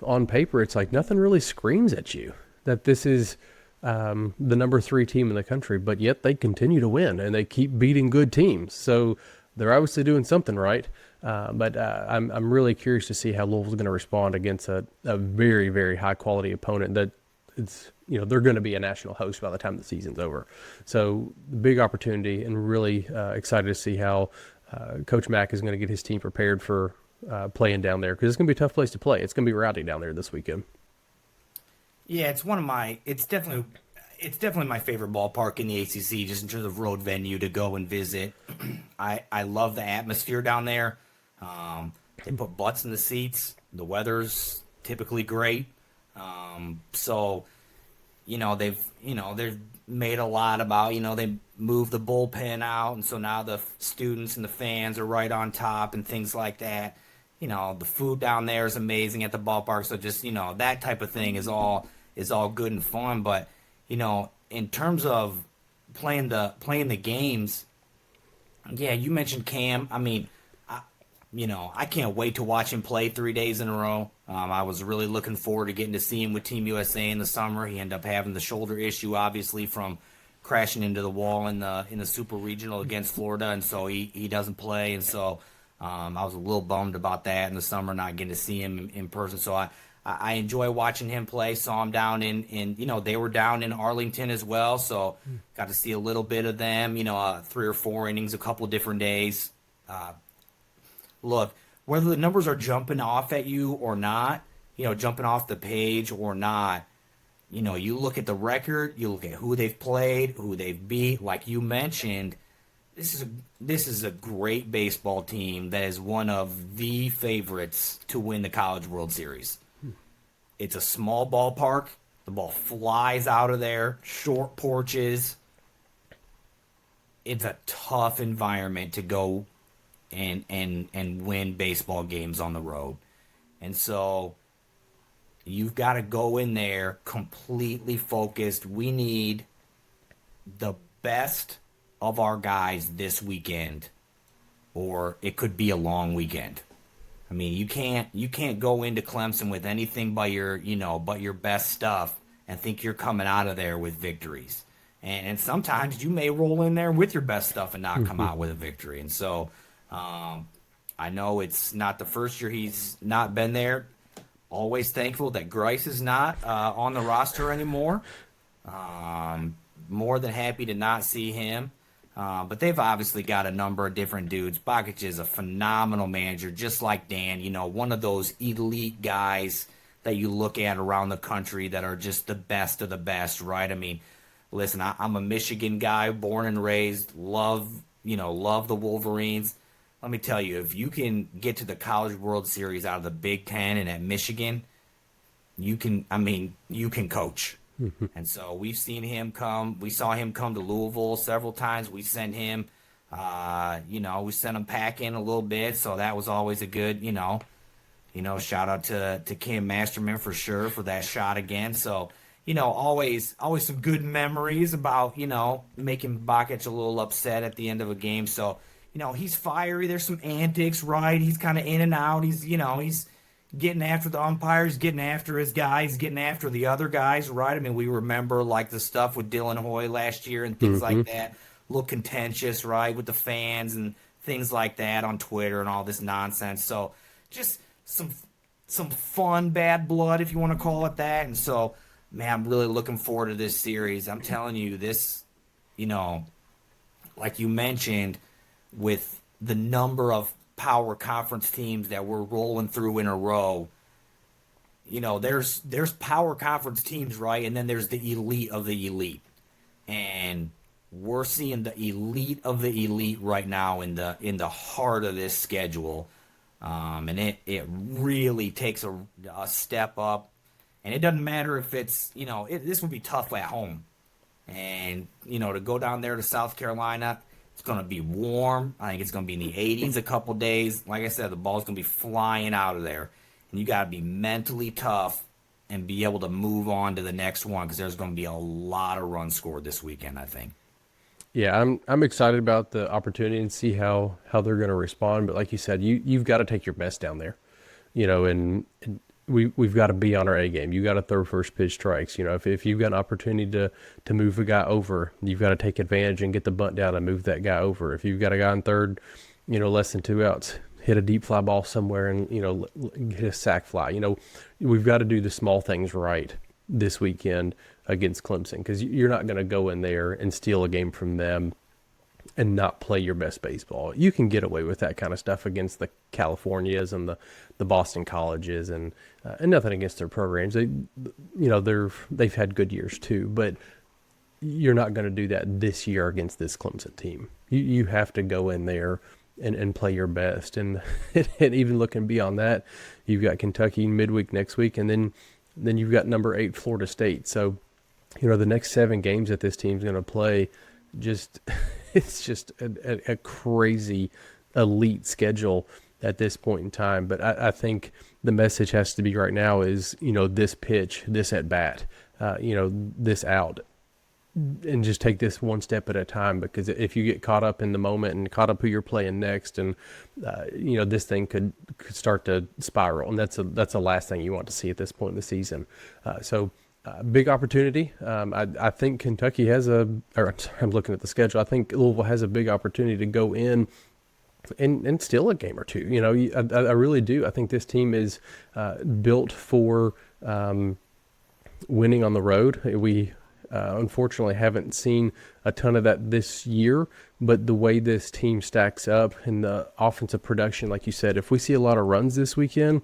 on paper, it's like nothing really screams at you that this is the number 3 team in the country. But yet they continue to win, and they keep beating good teams. So they're obviously doing something right. But I'm really curious to see how Louisville's going to respond against a very, very high-quality opponent that they're going to be a national host by the time the season's over. So big opportunity, and really excited to see how Coach Mack is going to get his team prepared for playing down there, because it's going to be a tough place to play. It's going to be rowdy down there this weekend. Yeah, it's definitely my favorite ballpark in the ACC, just in terms of road venue to go and visit. I love the atmosphere down there. They put butts in the seats. The weather's typically great. So, they've made a lot about, they moved the bullpen out, and so now the students and the fans are right on top and things like that. The food down there is amazing at the ballpark. So just, that type of thing is all good and fun. But, in terms of playing the games, yeah, you mentioned Cam. I mean, I can't wait to watch him play 3 days in a row. I was really looking forward to getting to see him with Team USA in the summer. He ended up having the shoulder issue, obviously, from crashing into the wall in the Super Regional against Florida, and so he doesn't play. And so I was a little bummed about that in the summer, not getting to see him in person. So I enjoy watching him play. Saw him down in they were down in Arlington as well, so got to see a little bit of them. 3 or 4 innings, a couple different days. Look, whether the numbers are jumping off at you or not, jumping off the page or not, you look at the record, you look at who they've played, who they've beat. Like you mentioned, this is a great baseball team that is one of the favorites to win the College World Series. It's a small ballpark. The ball flies out of there, short porches. It's a tough environment to go and win baseball games on the road. And so you've got to go in there completely focused. We need the best of our guys this weekend, or it could be a long weekend. I mean, you can't go into Clemson with anything but your best stuff and think you're coming out of there with victories. And sometimes you may roll in there with your best stuff and not come out with a victory. And so I know it's not the first year he's not been there. Always thankful that Grice is not on the roster anymore. More than happy to not see him. But they've obviously got a number of different dudes. Bakic is a phenomenal manager, just like Dan. One of those elite guys that you look at around the country that are just the best of the best, right? I mean, listen, I'm a Michigan guy, born and raised, love the Wolverines. Let me tell you, if you can get to the College World Series out of the Big Ten and at Michigan, you can coach. And so we've seen him come. We saw him come to Louisville several times. We sent him, we sent him packing a little bit. So that was always a good, shout out to Kim Masterman for sure for that shot again. So, always some good memories about, making Bakic a little upset at the end of a game. So, he's fiery. There's some antics, right? He's kind of in and out. He's getting after the umpires, getting after his guys, getting after the other guys, right? I mean, we remember like the stuff with Dylan Hoy last year and things like that. A little contentious, right, with the fans and things like that on Twitter and all this nonsense. So just some fun bad blood, if you want to call it that. And so, man, I'm really looking forward to this series. I'm telling you, this, like you mentioned, with the number of power conference teams that we're rolling through in a row, there's power conference teams, right? And then there's the elite of the elite. And we're seeing the elite of the elite right now in the heart of this schedule. And it really takes a step up. And it doesn't matter if it's, this would be tough at home. And, to go down there to South Carolina, it's going to be warm. I think it's going to be in the 80s a couple days. Like I said, the ball's going to be flying out of there. And you got to be mentally tough and be able to move on to the next one because there's going to be a lot of runs scored this weekend, I think. Yeah, I'm excited about the opportunity and see how they're going to respond. But like you said, you've got to take your best down there, and we've got to be on our A game. You got to throw first pitch strikes. If you've got an opportunity to move a guy over, you've got to take advantage and get the bunt down and move that guy over. If you've got a guy in third, less than 2 outs, hit a deep fly ball somewhere and hit a sac fly. We've got to do the small things right this weekend against Clemson because you're not going to go in there and steal a game from them and not play your best baseball. You can get away with that kind of stuff against the Californias and the Boston colleges and nothing against their programs. They've had good years too, but you're not going to do that this year against this Clemson team. You have to go in there and play your best. And even looking beyond that, you've got Kentucky midweek next week, and then you've got number 8 Florida State. So, the next 7 games that this team's going to play, it's just a crazy elite schedule at this point in time. But I think the message has to be right now is, this pitch, this at bat, this out, and just take this one step at a time, because if you get caught up in the moment and caught up who you're playing next, and this thing could start to spiral, and that's the last thing you want to see at this point in the season. Big opportunity. I think Kentucky has I'm looking at the schedule. I think Louisville has a big opportunity to go in and steal a game or two. I really do. I think this team is built for winning on the road. We unfortunately haven't seen a ton of that this year, but the way this team stacks up in the offensive production, like you said, if we see a lot of runs this weekend,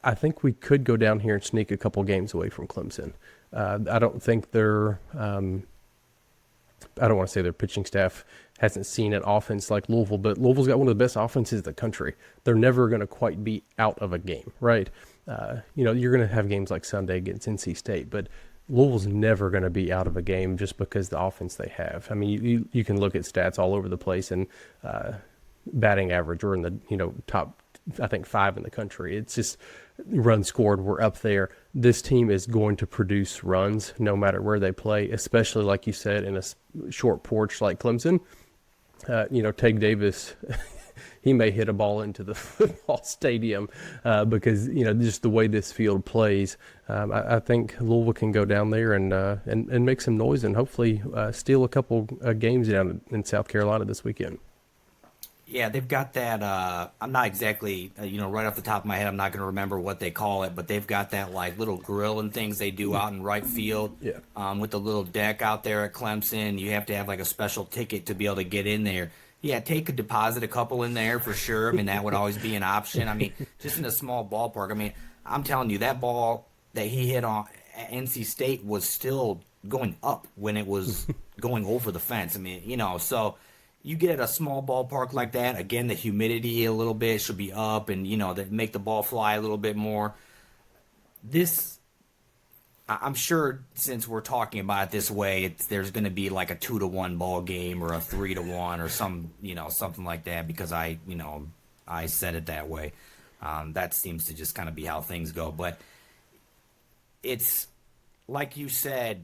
I think we could go down here and sneak a couple games away from Clemson. I don't think I don't want to say their pitching staff hasn't seen an offense like Louisville, but Louisville's got one of the best offenses in the country. They're never going to quite be out of a game, right? You're going to have games like Sunday against NC State, but Louisville's never going to be out of a game just because the offense they have. I mean, you can look at stats all over the place, and batting average. We're in the top, I think, 5 in the country. It's just runs scored. We're up there. This team is going to produce runs no matter where they play, especially like you said in a short porch like Clemson. Tague Davis, he may hit a ball into the football stadium because just the way this field plays. I think Louisville can go down there and make some noise and hopefully steal a couple games down in South Carolina this weekend. Yeah, they've got that. I'm not exactly, right off the top of my head, I'm not going to remember what they call it, but they've got that like little grill and things they do out in right field. Yeah. With the little deck out there at Clemson. You have to have like a special ticket to be able to get in there. Yeah, take a deposit a couple in there for sure. I mean, that would always be an option. I mean, just in a small ballpark. I mean, I'm telling you, that ball that he hit on at NC State was still going up when it was going over the fence. I mean, so. You get at a small ballpark like that, again, the humidity a little bit should be up and, that make the ball fly a little bit more. I'm sure since we're talking about it this way, there's going to be like a 2-1 ball game or a 3-1 or something like that because I said it that way. That seems to just kind of be how things go. But it's, like you said,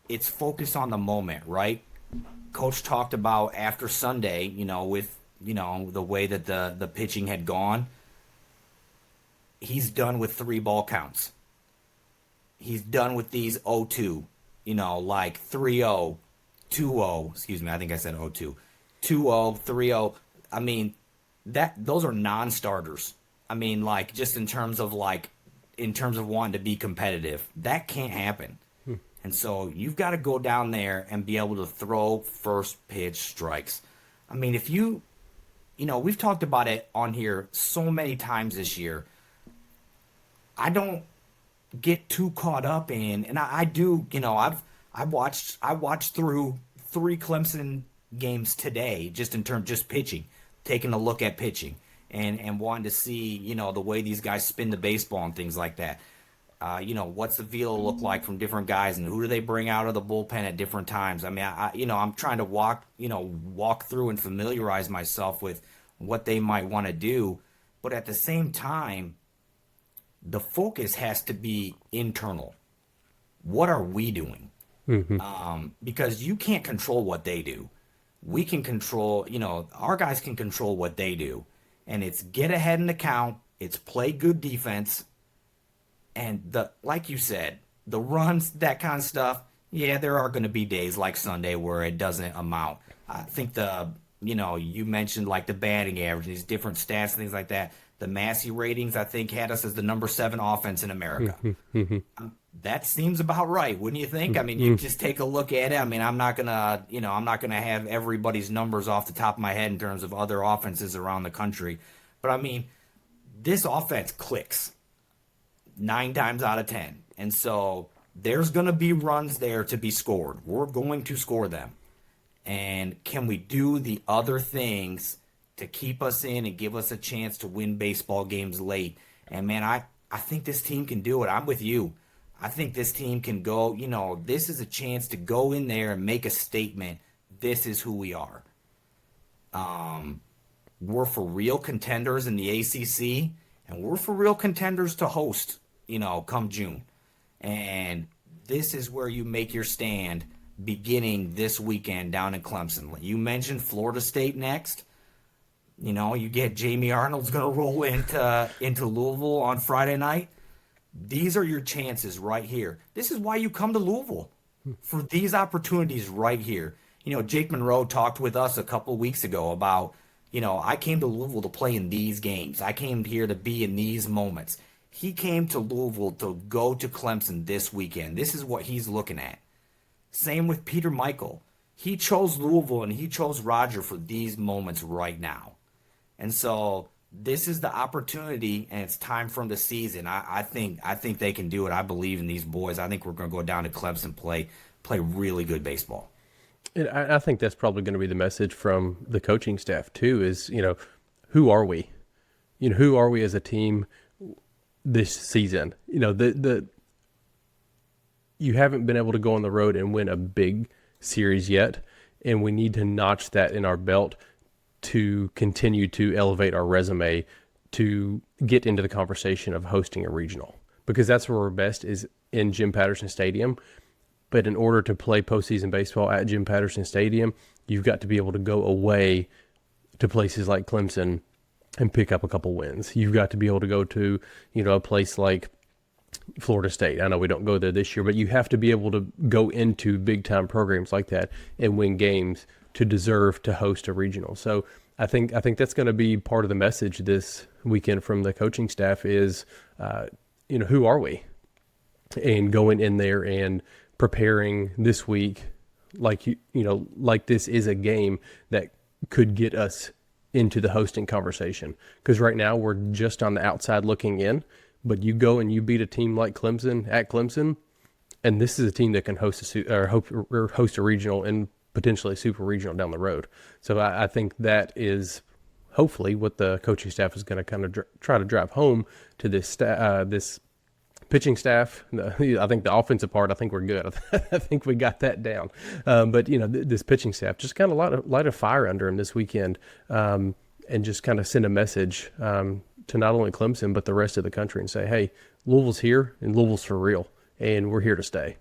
it's focused on the moment, right? Coach talked about after Sunday, with, the way that the pitching had gone. He's done with 3 ball counts. He's done with these 0-2, like 3-0, 2-0. Excuse me, I think I said 0-2. 2-0, 3-0. I mean, those are non-starters. I mean, like just in terms of wanting to be competitive, that can't happen. And so you've got to go down there and be able to throw first pitch strikes. I mean, if we've talked about it on here so many times this year. I don't get too caught up in, and I do, I watched through 3 Clemson games today just pitching, taking a look at pitching and wanting to see, the way these guys spin the baseball and things like that. What's the feel look like from different guys and who do they bring out of the bullpen at different times? I mean, I'm trying to walk through and familiarize myself with what they might want to do. But at the same time, the focus has to be internal. What are we doing? Mm-hmm. Because you can't control what they do. We can control, our guys can control what they do. And it's get ahead in the count. It's play good defense. And like you said, the runs, that kind of stuff, yeah, there are going to be days like Sunday where it doesn't amount. I think you mentioned like the batting average, these different stats and things like that. The Massey ratings, I think, had us as the number 7 offense in America. That seems about right, wouldn't you think? I mean, you just take a look at it. I mean, I'm not gonna have everybody's numbers off the top of my head in terms of other offenses around the country, but I mean, this offense clicks 9 times out of 10. And so there's going to be runs there to be scored. We're going to score them. And can we do the other things to keep us in and give us a chance to win baseball games late? And, man, I think this team can do it. I'm with you. I think this team can go, this is a chance to go in there and make a statement. This is who we are. We're for real contenders in the ACC, and we're for real contenders to host come June. And this is where you make your stand beginning this weekend down in Clemson. You mentioned Florida State next. You get Jamie Arnold's going to roll into Louisville on Friday night. These are your chances right here. This is why you come to Louisville, for these opportunities right here. Jake Monroe talked with us a couple weeks ago about, I came to Louisville to play in these games. I came here to be in these moments. He came to Louisville to go to Clemson this weekend. This is what he's looking at. Same with Peter Michael. He chose Louisville and he chose Roger for these moments right now. And so this is the opportunity, and it's time from the season. I think they can do it. I believe in these boys. I think we're going to go down to Clemson, play really good baseball. And I think that's probably going to be the message from the coaching staff too. Is who are we? Who are we as a team this season? You haven't been able to go on the road and win a big series yet, and we need to notch that in our belt to continue to elevate our resume to get into the conversation of hosting a regional, because that's where we're best, is in Jim Patterson Stadium. But in order to play postseason baseball at Jim Patterson Stadium, you've got to be able to go away to places like Clemson and pick up a couple wins. You've got to be able to go to, a place like Florida State. I know we don't go there this year, but you have to be able to go into big time programs like that and win games to deserve to host a regional. So I think that's going to be part of the message this weekend from the coaching staff is, who are we? And going in there and preparing this week like like this is a game that could get us into the hosting conversation. Because right now we're just on the outside looking in, but you go and you beat a team like Clemson at Clemson, and this is a team that can host a regional and potentially a super regional down the road. So I think that is hopefully what the coaching staff is going to kind of try to drive home to this this pitching staff. I think the offensive part, I think we're good. I think we got that down. But this pitching staff, just kind of light a fire under him this weekend, and just kind of send a message to not only Clemson but the rest of the country and say, hey, Louisville's here and Louisville's for real, and we're here to stay.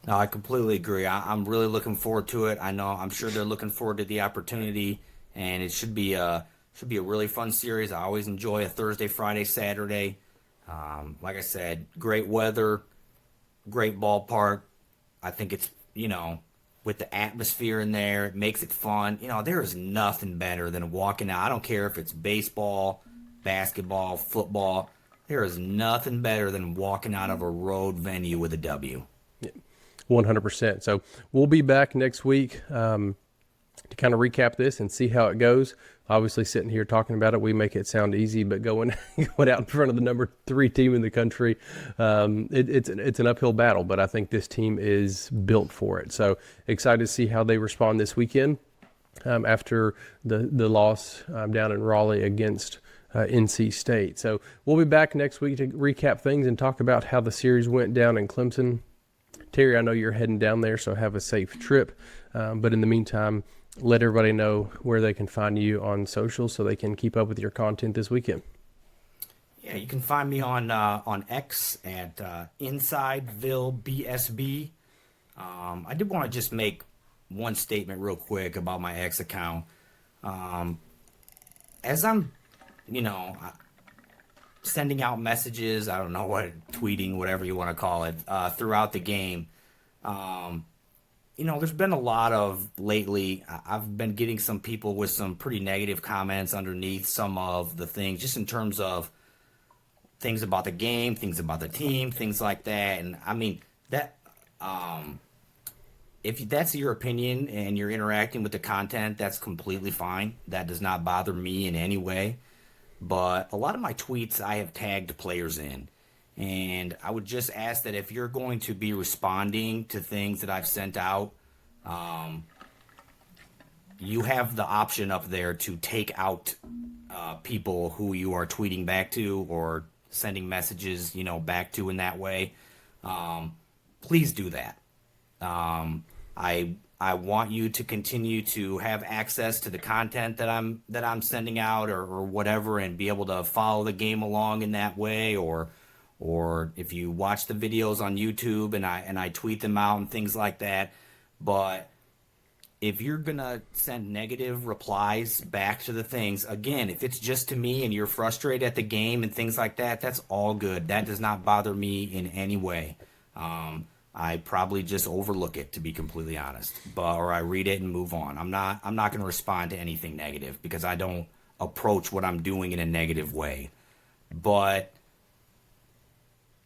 No, I completely agree. I'm really looking forward to it. I'm sure they're looking forward to the opportunity, and it should be a really fun series. I always enjoy a Thursday, Friday, Saturday. Like I said, great weather, great ballpark. I think it's, with the atmosphere in there, it makes it fun. There is nothing better than walking out. I don't care if it's baseball, basketball, football. There is nothing better than walking out of a road venue with a W. 100%. So we'll be back next week to kind of recap this and see how it goes. Obviously, sitting here talking about it, we make it sound easy, but going out in front of the number 3 team in the country, it's an uphill battle. But I think this team is built for it. So excited to see how they respond this weekend after the loss down in Raleigh against NC State. So we'll be back next week to recap things and talk about how the series went down in Clemson. Terry, I know you're heading down there, so have a safe trip. But in the meantime, let everybody know where they can find you on social so they can keep up with your content this weekend. Yeah, you can find me on X at InsideVilleBSB. I did want to just make one statement real quick about my X account. As I'm, sending out messages, I don't know tweeting, whatever you want to call it, throughout the game. There's been a lot of lately, I've been getting some people with some pretty negative comments underneath some of the things, just in terms of things about the game, things about the team, things like that. And I mean, that, if that's your opinion and you're interacting with the content, that's completely fine. That does not bother me in any way. But a lot of my tweets I have tagged players in. And I would just ask that if you're going to be responding to things that I've sent out, you have the option up there to take out people who you are tweeting back to or sending messages, back to in that way. Please do that. I want you to continue to have access to the content that I'm sending out or whatever, and be able to follow the game along in that way, or if you watch the videos on YouTube and I tweet them out and things like that. But if you're gonna send negative replies back to the things, again, if it's just to me and you're frustrated at the game and things like that, that's all good. That does not bother me in any way. I probably just overlook it, to be completely honest, or I read it and move on. I'm not going to respond to anything negative because I don't approach what I'm doing in a negative way. But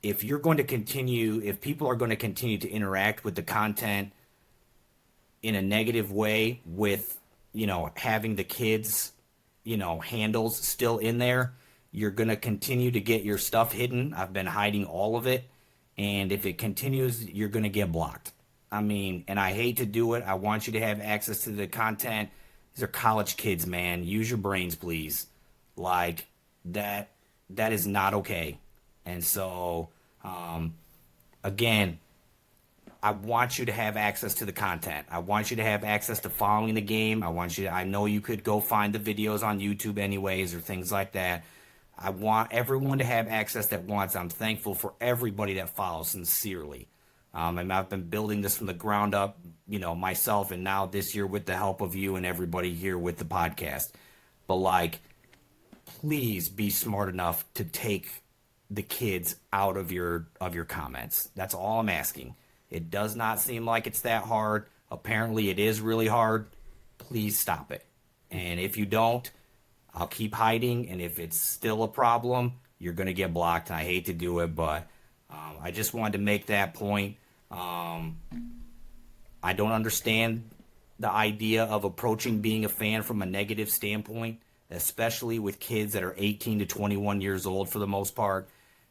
if you're going to continue, if people are going to continue to interact with the content in a negative way with, having the kids, handles still in there, you're going to continue to get your stuff hidden. I've been hiding all of it. And if it continues, you're going to get blocked. I mean, and I hate to do it. I want you to have access to the content. These are college kids, man. Use your brains, please. Like, that is not okay. And so, again, I want you to have access to the content. I want you to have access to following the game. I know you could go find the videos on YouTube anyways or things like that. I want everyone to have access that wants. I'm thankful for everybody that follows sincerely. And I've been building this from the ground up, myself, and now this year with the help of you and everybody here with the podcast. But please be smart enough to take the kids out of your comments. That's all I'm asking. It does not seem like it's that hard. Apparently it is really hard. Please stop it. And if you don't, I'll keep hiding. And if it's still a problem, you're going to get blocked. And I hate to do it, but I just wanted to make that point. I don't understand the idea of approaching being a fan from a negative standpoint, especially with kids that are 18 to 21 years old for the most part.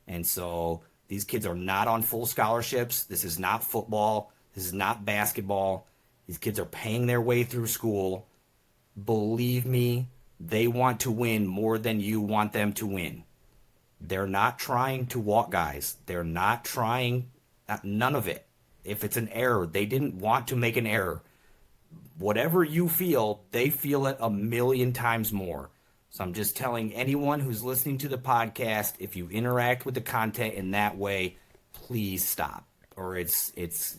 And so these kids are not on full scholarships. This is not football. This is not basketball. These kids are paying their way through school. Believe me, they want to win more than you want them to win. They're not trying to walk guys. They're not trying, none of it. If it's an error, they didn't want to make an error. Whatever you feel, they feel it a million times more. So I'm just telling anyone who's listening to the podcast, if you interact with the content in that way, please stop. Or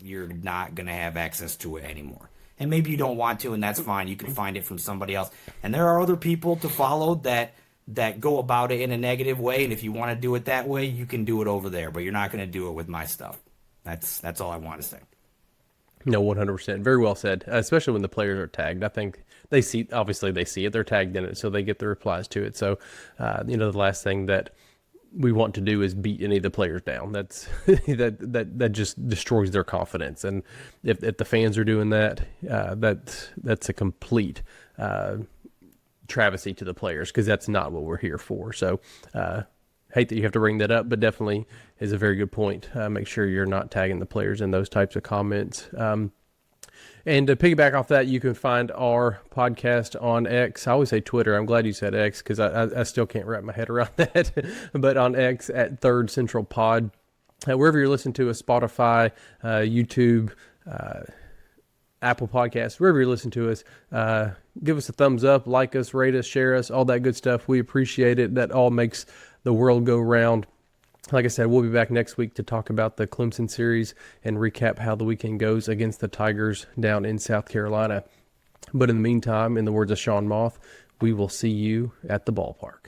you're not going to have access to it anymore. And maybe you don't want to, and that's fine. You can find it from somebody else. And there are other people to follow that go about it in a negative way. And if you want to do it that way, you can do it over there. But you're not going to do it with my stuff. That's all I want to say. No, 100%. Very well said, especially when the players are tagged. I think they see it. They're tagged in it, so they get the replies to it. So, the last thing that we want to do is beat any of the players down. That's that just destroys their confidence. And if the fans are doing that, that's a complete travesty to the players, because that's not what we're here for. So, hate that you have to bring that up, but definitely is a very good point. Make sure you're not tagging the players in those types of comments. And to piggyback off that, you can find our podcast on X. I always say Twitter. I'm glad you said X, because I still can't wrap my head around that. But on X at Third Central Pod. Wherever you're listening to us, Spotify, YouTube, Apple Podcasts, wherever you listen to us, give us a thumbs up, like us, rate us, share us, all that good stuff. We appreciate it. That all makes the world go round. Like I said, we'll be back next week to talk about the Clemson series and recap how the weekend goes against the Tigers down in South Carolina. But in the meantime, in the words of Sean Moth, we will see you at the ballpark.